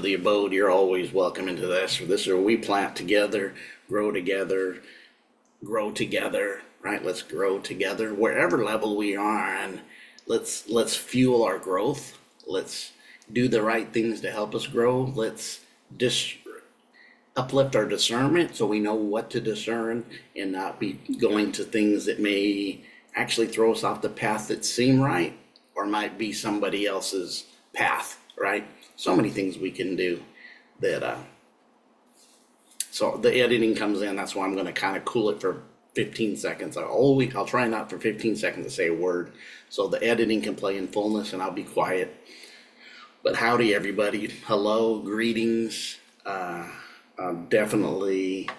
the abode, you're always welcome into this. This is where we plant together, grow together, grow together, right? Let's grow together wherever level we are, and let's fuel our growth. Let's do the right things to help us grow. Let's dis uplift our discernment so we know what to discern and not be going to things that may actually throw us off the path that seem right or might be somebody else's path, right? So many things we can do that so the editing comes in. That's why I'm going to kind of cool it for 15 seconds. I'll try not for 15 seconds to say a word so the editing can play in fullness, and I'll be quiet. But howdy everybody, hello, greetings. Definitely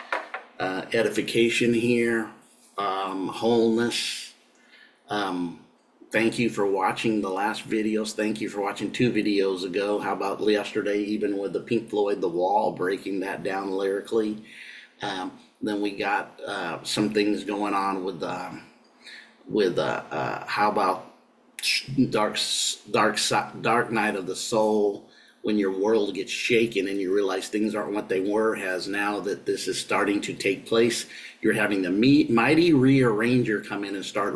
edification here, wholeness. Thank you for watching the last videos. Thank you for watching 2 videos ago. How about yesterday, even with the Pink Floyd The Wall, breaking that down lyrically. Then we got some things going on with how about dark night of the soul, when your world gets shaken and you realize things aren't what they were, has now that this is starting to take place. You're having the mighty rearranger come in and start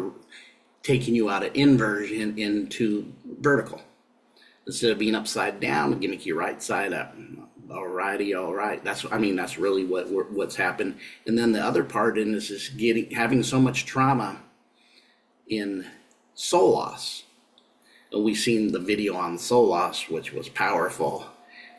taking you out of inversion into vertical. Instead of being upside down, gimmick you right side up. Alrighty, all right. That's really what's happened. And then the other part in this is having so much trauma in soul loss. We've seen the video on soul loss, which was powerful.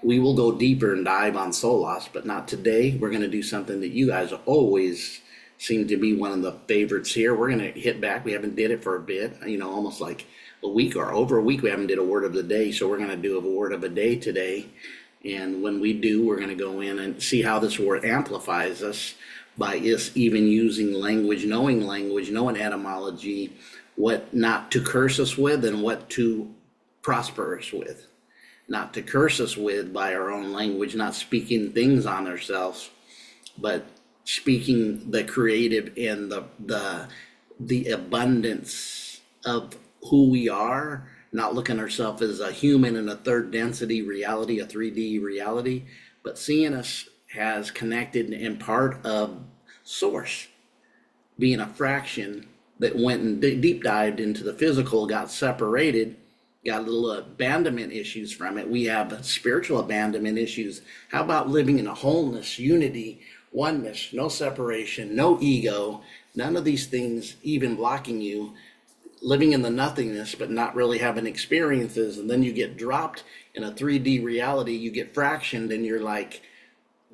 We will go deeper and dive on soul loss, but not today. We're going to do something that you guys always seem to be one of the favorites here. We're going to hit back. We haven't did it for a bit, almost like a week or over a week. We haven't did a word of the day, so we're going to do a word of a day today. And when we do, we're going to go in and see how this word amplifies us by us even using language, knowing etymology, what not to curse us with and what to prosper us with. Not to curse us with by our own language, not speaking things on ourselves, but speaking the creative and the abundance of who we are, not looking ourselves as a human in a third density reality, a 3D reality, but seeing us as connected and part of source, being a fraction that went and deep dived into the physical, got separated, got a little abandonment issues from it. We have spiritual abandonment issues. How about living in a wholeness, unity, oneness, no separation, no ego, none of these things even blocking you, living in the nothingness, but not really having experiences. And then you get dropped in a 3D reality, you get fractioned, and you're like,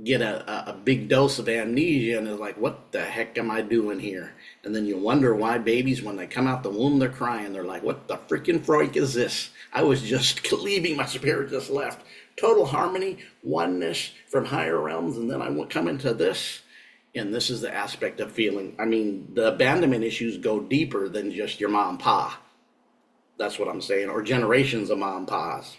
get a big dose of amnesia, and it's like, what the heck am I doing here? And then you wonder why babies, when they come out the womb, they're crying. They're like, what the freaking freak is this? I was just leaving, my spirit just left. Total harmony, oneness from higher realms, and then I come into this, and this is the aspect of feeling. The abandonment issues go deeper than just your mom and pa. That's what I'm saying, or generations of mom and pas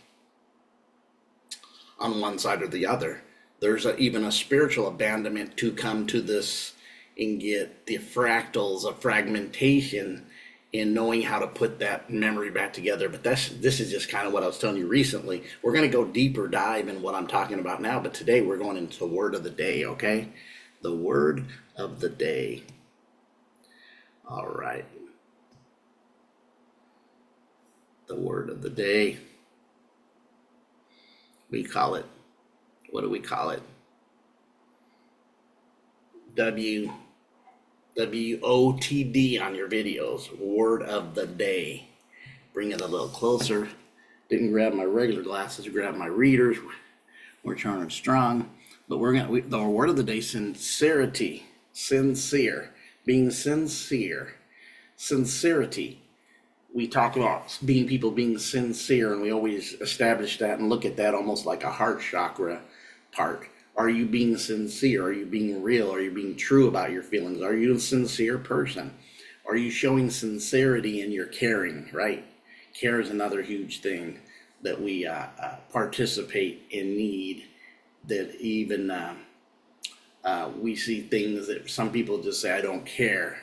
on one side or the other. There's even a spiritual abandonment to come to this and get the fractals of fragmentation in knowing how to put that memory back together. But this is just kind of what I was telling you recently. We're going to go deeper dive in what I'm talking about now, but today we're going into the word of the day, okay? The word of the day. All right. The word of the day. We call it, what do we call it? WOTD on your videos, word of the day. Bring it a little closer. Didn't grab my regular glasses, grab my readers. We're trying strong, but the word of the day, sincerity, sincere, being sincere, sincerity. We talk about people being sincere, and we always establish that and look at that almost like a heart chakra part. Are you being sincere? Are you being real? Are you being true about your feelings? Are you a sincere person? Are you showing sincerity in your caring, right? Care is another huge thing that we participate in need, that even we see things that some people just say, I don't care,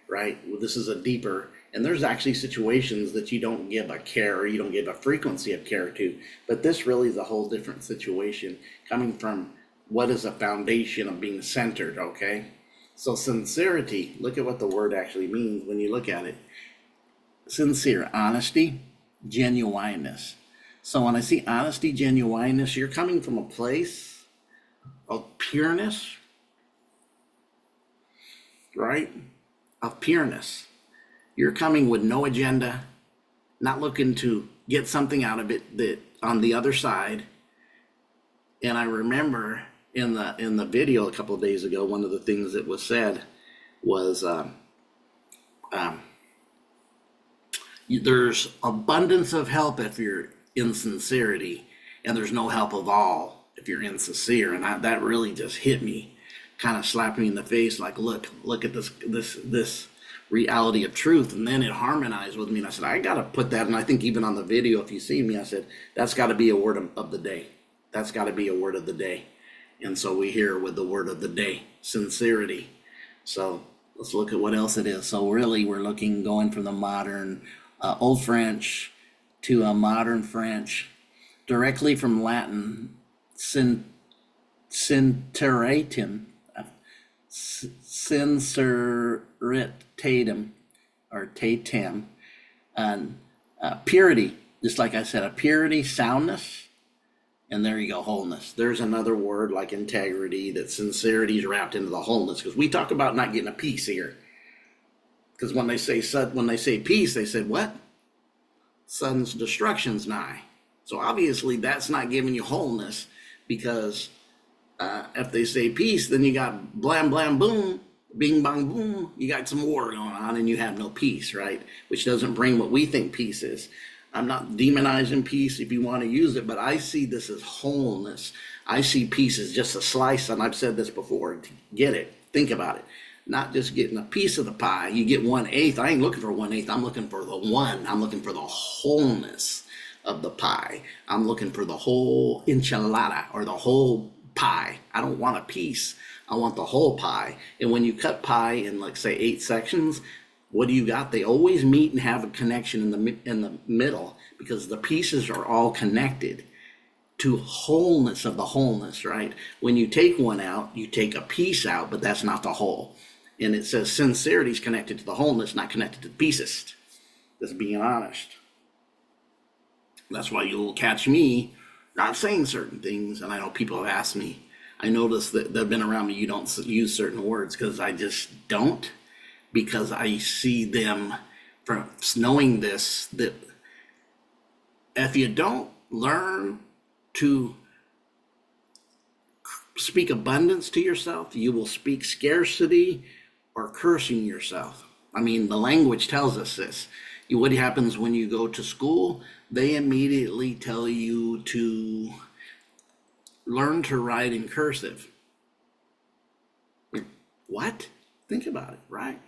right? Well, this is a deeper And there's actually situations that you don't give a care or you don't give a frequency of care to. But this really is a whole different situation coming from what is a foundation of being centered, okay? So sincerity, look at what the word actually means when you look at it. Sincere, honesty, genuineness. So when I see honesty, genuineness, you're coming from a place of pureness, right? Of pureness. You're coming with no agenda, not looking to get something out of it that on the other side. And I remember in the video a couple of days ago, one of the things that was said was there's abundance of help if you're in sincerity, and there's no help of all if you're insincere. And that really just hit me, kind of slapped me in the face, like, look at this reality of truth. And then it harmonized with me, and I said, I gotta put that. And I think even on the video, if you see me, I said, that's got to be a word of the day. That's got to be a word of the day. And so we hear with the word of the day, sincerity. So let's look at what else it is. So really we're going from the modern Old French to a modern French, directly from Latin, sinceratum, sinceritatum, or tatem, and purity, just like I said, a purity, soundness, and there you go, wholeness. There's another word like integrity, that sincerity is wrapped into the wholeness, because we talk about not getting a piece here. Because when they say peace, they said what? Sudden destruction's nigh. So obviously that's not giving you wholeness, because if they say peace, then you got blam blam boom, bing bang boom, you got some war going on and you have no peace, right? Which doesn't bring what we think peace is. I'm not demonizing peace if you want to use it, but I see this as wholeness. I see peace as just a slice, and I've said this before. Get it, think about it. Not just getting a piece of the pie. You get 1/8. I ain't looking for 1/8. I'm looking for the one. I'm looking for the wholeness of the pie. I'm looking for the whole enchilada, or the whole pie. I don't want a piece. I want the whole pie. And when you cut pie in, like, say, 8 sections, what do you got? They always meet and have a connection in the middle, because the pieces are all connected to wholeness of the wholeness, right? When you take one out, you take a piece out, but that's not the whole. And it says sincerity is connected to the wholeness, not connected to the pieces. Just being honest. That's why you'll catch me not saying certain things. And I know people have asked me, I notice that they've been around me, you don't use certain words, because I just don't. Because I see them from knowing this, that if you don't learn to speak abundance to yourself, you will speak scarcity or cursing yourself. I mean, the language tells us this. What happens when you go to school? They immediately tell you to learn to write in cursive. What? Think about it, right?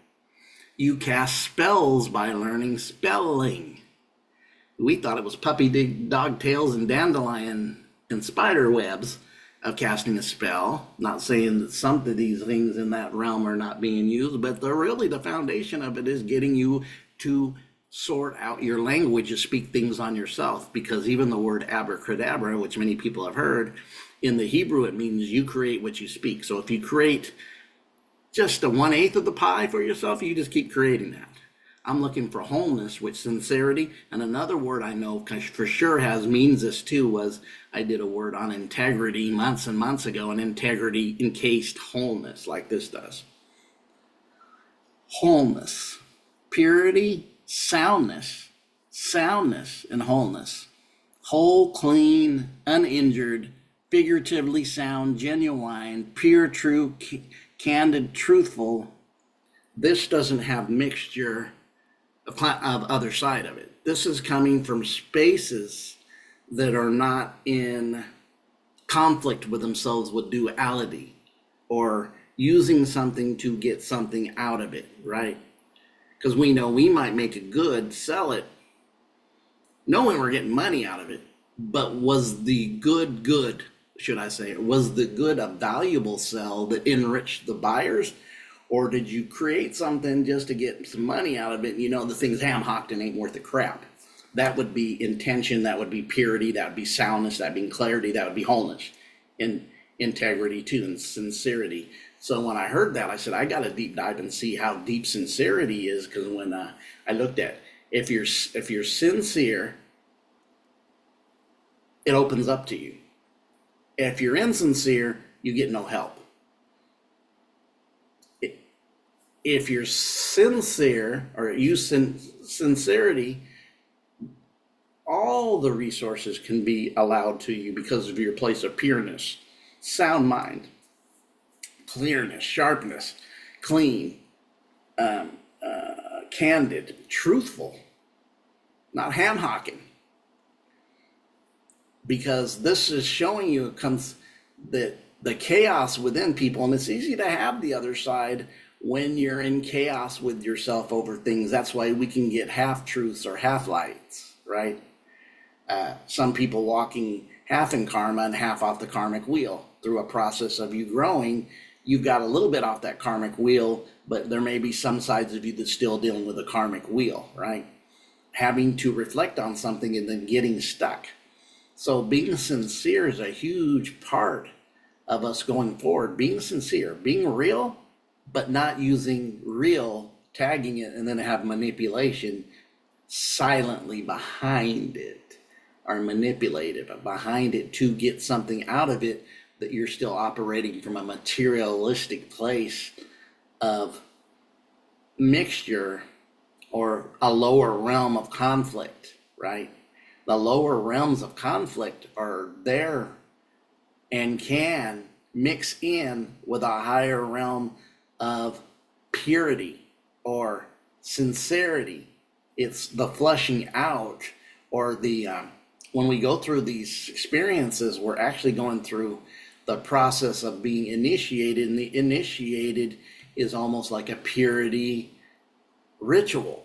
You cast spells by learning spelling. We thought it was puppy dog tails and dandelion and spider webs of casting a spell. Not saying that some of these things in that realm are not being used, but really the foundation of it is getting you to sort out your language, to speak things on yourself. Because even the word abracadabra, which many people have heard, in the Hebrew it means you create what you speak. So if you create just a 1/8 of the pie for yourself, you just keep creating that. I'm looking for wholeness, which sincerity, and another word I know for sure means this too, was I did a word on integrity months and months ago, and integrity encased wholeness like this does. Wholeness, purity, soundness, and wholeness. Whole, clean, uninjured, figuratively sound, genuine, pure, true, candid, truthful. This doesn't have mixture of other side of it. This is coming from spaces that are not in conflict with themselves, with duality, or using something to get something out of it, right? Because we know we might make a good, sell it, knowing we're getting money out of it, but was the good, should I say, was the good a valuable sell that enriched the buyers? Or did you create something just to get some money out of it and you know the thing's ham-hocked and ain't worth a crap? That would be intention, that would be purity, that would be soundness, that would be clarity, that would be wholeness, and integrity too, and sincerity. So when I heard that, I said, I got to deep dive and see how deep sincerity is, because when I looked at, if you're sincere, it opens up to you. If you're insincere, you get no help. If you're sincere or use sincerity, all the resources can be allowed to you because of your place of pureness, sound mind, clearness, sharpness, clean, candid, truthful, not ham-hocking. Because this is showing you that the chaos within people, and it's easy to have the other side when you're in chaos with yourself over things. That's why we can get half-truths or half-lights, right? Some people walking half in karma and half off the karmic wheel. Through a process of you growing, you've got a little bit off that karmic wheel, but there may be some sides of you that's still dealing with the karmic wheel, right? Having to reflect on something and then getting stuck. So being sincere is a huge part of us going forward. Being sincere, being real, but not using real, tagging it, and then have manipulation silently behind it, or manipulative behind it to get something out of it, that you're still operating from a materialistic place of mixture or a lower realm of conflict, right? The lower realms of conflict are there and can mix in with a higher realm of purity or sincerity. It's the flushing out, or the when we go through these experiences, we're actually going through the process of being initiated, and the initiated is almost like a purity ritual.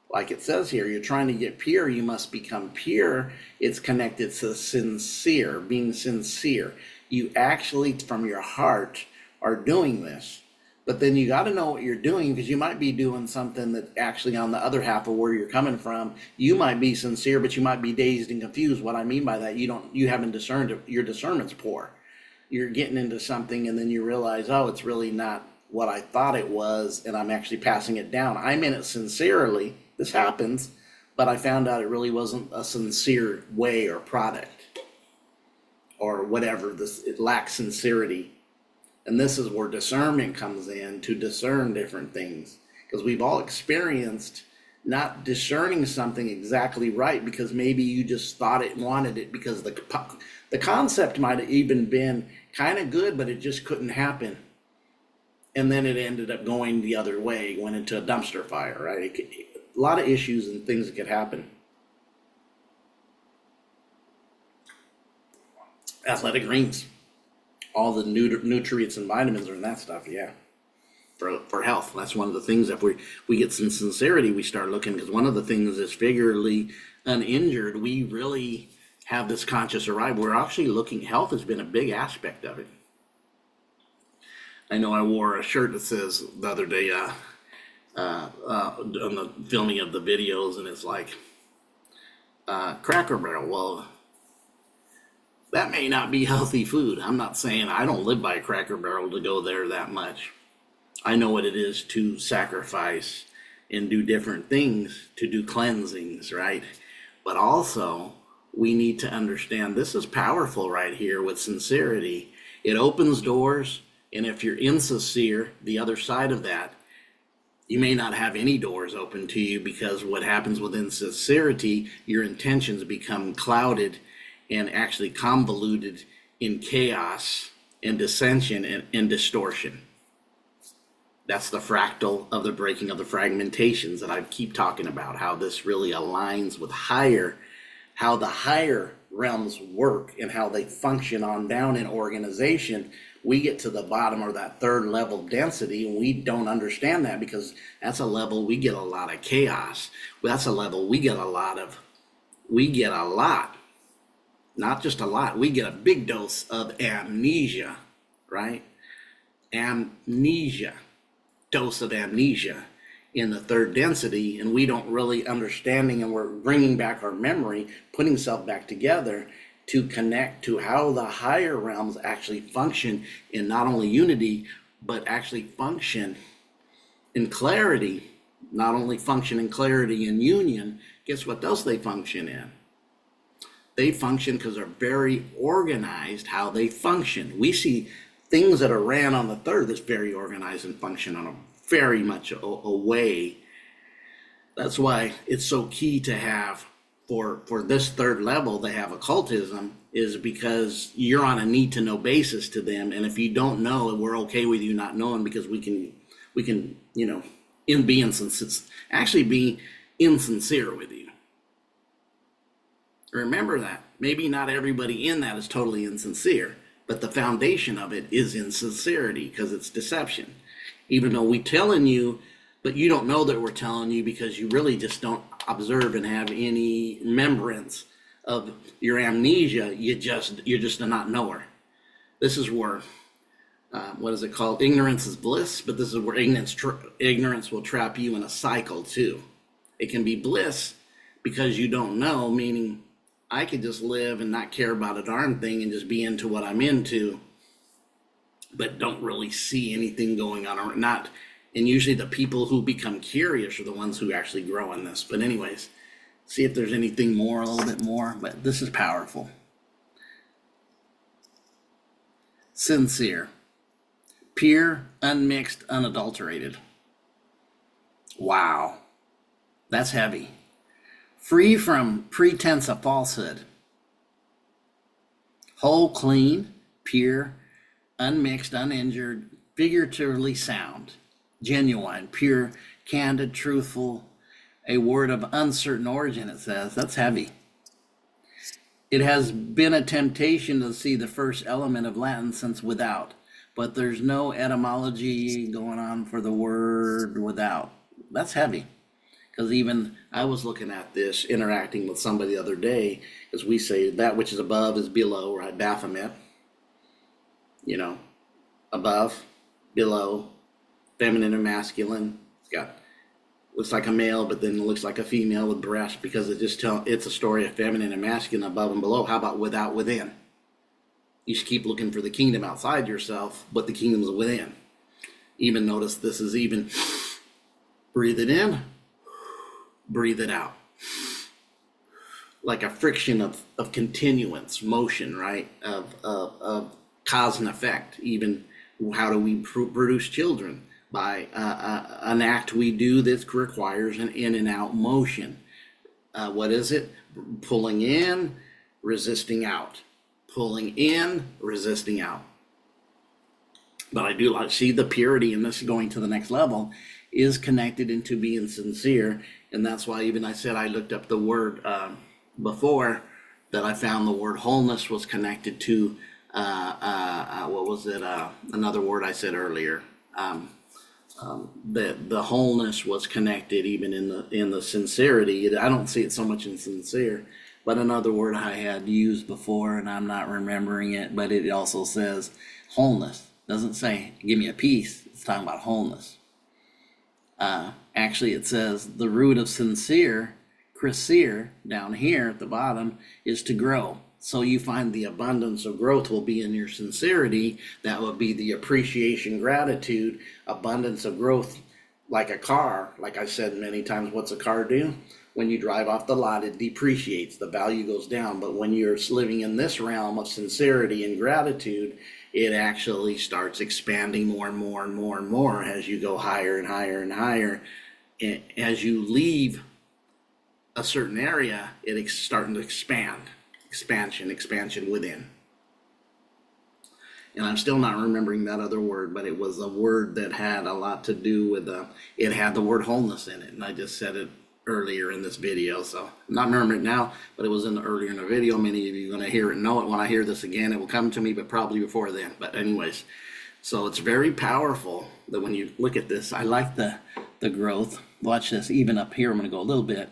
Like it says here, you're trying to get pure, you must become pure. It's connected to sincere, being sincere. You actually, from your heart, are doing this. But then you got to know what you're doing, because you might be doing something that actually on the other half of where you're coming from, you might be sincere, but you might be dazed and confused. What I mean by that, you haven't discerned it. Your discernment's poor. You're getting into something and then you realize, oh, it's really not what I thought it was, and I'm actually passing it down. I meant it sincerely. This happens, but I found out it really wasn't a sincere way or product or whatever. It lacks sincerity. And this is where discernment comes in, to discern different things, because we've all experienced not discerning something exactly right, because maybe you just thought it, wanted it, because the concept might have even been kind of good, but it just couldn't happen. And then it ended up going the other way, went into a dumpster fire, right? A lot of issues and things that could happen. Athletic greens, all the nutrients and vitamins are in that stuff, yeah. For health, that's one of the things. If we get some sincerity, we start looking, because one of the things is figuratively uninjured, we really have this conscious arrival. We're actually looking, health has been a big aspect of it. I know I wore a shirt that says the other day on the filming of the videos, and it's like Cracker Barrel. Well, that may not be healthy food. I'm not saying, I don't live by Cracker Barrel to go there that much. I know what it is to sacrifice and do different things, to do cleansings, right? But also, we need to understand this is powerful right here with sincerity. It opens doors, and if you're insincere, the other side of that, you may not have any doors open to you, because what happens with insincerity, your intentions become clouded and actually convoluted in chaos and dissension and distortion. That's the fractal of the breaking of the fragmentations that I keep talking about, how this really aligns with how the higher realms work and how they function on down in organization. We get to the bottom, or that third level density, and we don't understand that, because that's a level we get a lot of chaos. That's a level we get a lot, not just a lot, we get a big dose of amnesia, right? Amnesia. dose of amnesia in the third density, and we don't really understanding, and we're bringing back our memory, putting self back together to connect to how the higher realms actually function in not only unity, but actually function in clarity. Not only function in clarity and union, guess what else they function in? They function because they're very organized how they function. We see things that are ran on the third that's very organized and function on a very much a way. That's why it's so key to have for this third level to have occultism, is because you're on a need to know basis to them. And if you don't know, we're okay with you not knowing, because we can, actually be insincere with you. Remember that. Maybe not everybody in that is totally insincere, but the foundation of it is insincerity, because it's deception. Even though we're telling you, but you don't know that we're telling you, because you really just don't observe and have any remembrance of your amnesia. You're just a not knower. This is where, what is it called? Ignorance is bliss, but this is where ignorance will trap you in a cycle too. It can be bliss because you don't know, meaning I could just live and not care about a darn thing and just be into what I'm into, but don't really see anything going on or not. And usually the people who become curious are the ones who actually grow in this. But anyways, see if there's anything more, a little bit more, but this is powerful. Sincere, pure, unmixed, unadulterated. Wow, that's heavy. Free from pretense of falsehood. Whole, clean, pure, unmixed, uninjured, figuratively sound, genuine, pure, candid, truthful, a word of uncertain origin, it says. That's heavy. It has been a temptation to see the first element of Latin since without, but there's no etymology going on for the word without. That's heavy. Because even I was looking at this, interacting with somebody the other day, as we say, that which is above is below, right? Baphomet. Above, below, feminine and masculine. Looks like a male, but then looks like a female with breasts, because it's a story of feminine and masculine, above and below. How about without, within? You should keep looking for the kingdom outside yourself, but the kingdom's within. Even notice this is even breathe it in, breathe it out. Like a friction of continuance, motion, right? Of cause and effect. Even how do we produce children? By an act we do that requires an in and out motion. What is it? Pulling in, resisting out. Pulling in, resisting out. But I do like see the purity in this going to the next level is connected into being sincere. And that's why even I said I looked up the word before, that I found the word wholeness was connected to what was it? Another word I said earlier. The wholeness was connected even in the sincerity. I don't see it so much in sincere, but another word I had used before, and I'm not remembering it, but it also says wholeness. Doesn't say give me a piece. It's talking about wholeness. Actually, it says the root of sincere, crescere, down here at the bottom, is to grow. So you find the abundance of growth will be in your sincerity. That would be the appreciation, gratitude, abundance of growth. Like a car, like I said many times, what's a car do? When you drive off the lot, it depreciates, the value goes down. But when you're living in this realm of sincerity and gratitude, it actually starts expanding more and more and more and more as you go higher and higher and higher. As you leave a certain area, it's starting to expand. Expansion within. And I'm still not remembering that other word, but it was a word that had a lot to do with it had the word wholeness in it, and I just said it earlier in this video, so I'm not remembering it now, but it was earlier in the video. Many of you are going to hear it, know it. When I hear this again, it will come to me, but probably before then. But anyways, so it's very powerful that when you look at this, I like the growth. Watch this, even up here, I'm going to go a little bit,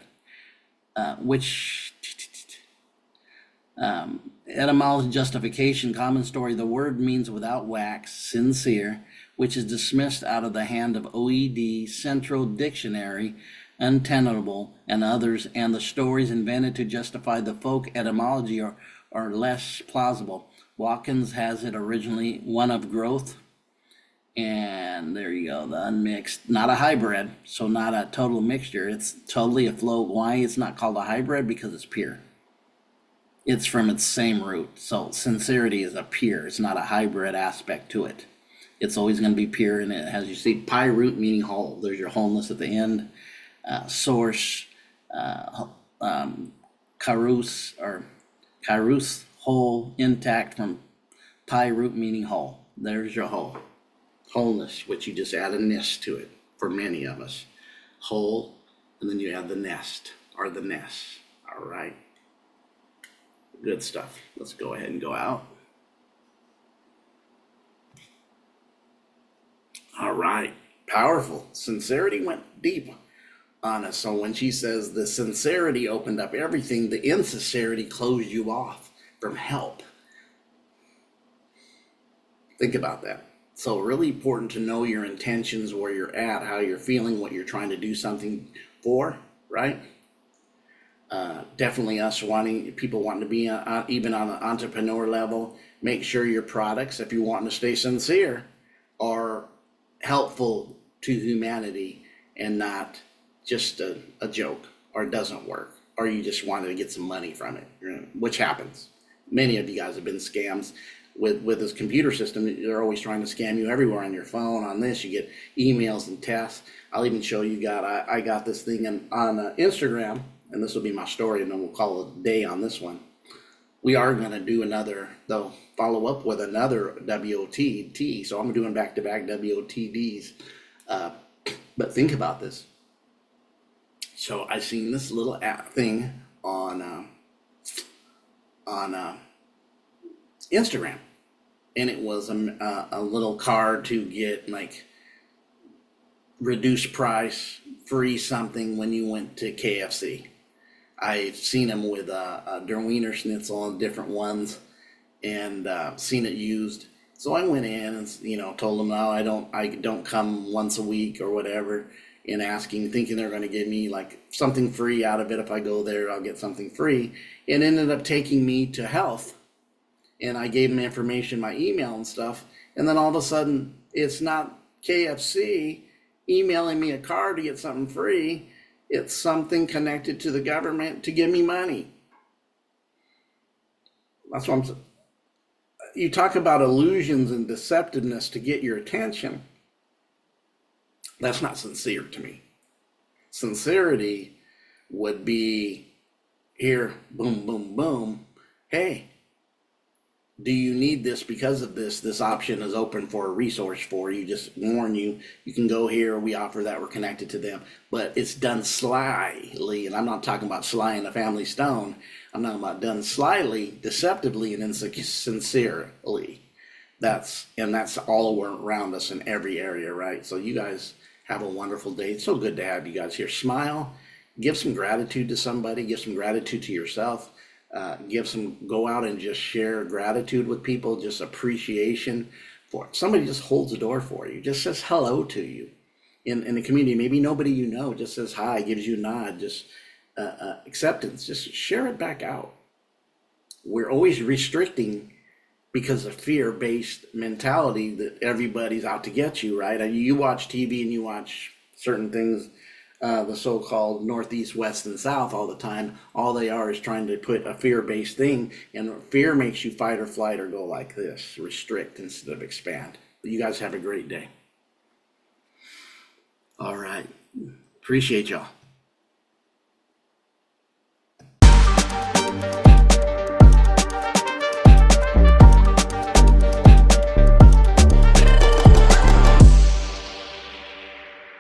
etymology, justification, common story. The word means without wax, sincere, which is dismissed out of the hand of OED, Central Dictionary, untenable, and others, and the stories invented to justify the folk etymology are less plausible. Watkins has it originally one of growth, and there you go, the unmixed, not a hybrid, so not a total mixture. It's totally a flow. Why it's not called a hybrid? Because it's pure. It's from its same root. So sincerity is a pure. It's not a hybrid aspect to it. It's always going to be pure, and it has, you see, pi root meaning whole. There's your wholeness at the end. Source, karus, or karus, whole, intact, from pi root meaning whole. There's your whole. Wholeness, which you just add a nest to it for many of us. Whole, and then you add the nest, or the nest. All right. Good stuff. Let's go ahead and go out. All right. Powerful. Sincerity went deep on us. So when she says the sincerity opened up everything, the insincerity closed you off from help. Think about that. So really important to know your intentions, where you're at, how you're feeling, what you're trying to do something for, right? Definitely us people wanting to be even on an entrepreneur level, make sure your products, if you want to stay sincere, are helpful to humanity and not just a joke, or it doesn't work, or you just wanted to get some money from it, which happens. Many of you guys have been scams with this computer system. They're always trying to scam you everywhere, on your phone, on this. You get emails and texts. I'll even show you, I got this thing on Instagram, and this will be my story, and then we'll call it a day on this one. We are going to do another, though, follow up with another WOTD. So I'm doing back-to-back WOTDs. But think about this. So I seen this little app thing on Instagram, and it was a little card to get like reduced price, free something when you went to KFC. I've seen them with Der Wiener Schnitzel and different ones, and seen it used. So I went in and told them, no, I don't come once a week or whatever, and asking, thinking they're going to give me like something free out of it. If I go there, I'll get something free. It ended up taking me to health, and I gave them information, my email and stuff, and then all of a sudden it's not KFC emailing me a card to get something free. It's something connected to the government to give me money. That's what I'm saying. You talk about illusions and deceptiveness to get your attention. That's not sincere to me. Sincerity would be, here, boom, boom, boom. Hey, do you need this? Because of this, this option is open for a resource for you. Just warn you, you can go here. We offer that. We're connected to them. But it's done slyly. And I'm not talking about sly in the family stone. I'm talking about done slyly, deceptively, and insincerely. That's all around us in every area, right? So you guys have a wonderful day. It's so good to have you guys here. Smile. Give some gratitude to somebody. Give some gratitude to yourself. Go out and just share gratitude with people, just appreciation for it. Somebody just holds the door for you, just says hello to you in the community. Maybe nobody you know, just says hi, gives you a nod, just acceptance. Just share it back out. We're always restricting because of fear-based mentality that everybody's out to get you, right? You watch TV and you watch certain things, the so-called Northeast, West, and South all the time. All they are is trying to put a fear-based thing, and fear makes you fight or flight or go like this, restrict instead of expand. But you guys have a great day. All right. Appreciate y'all.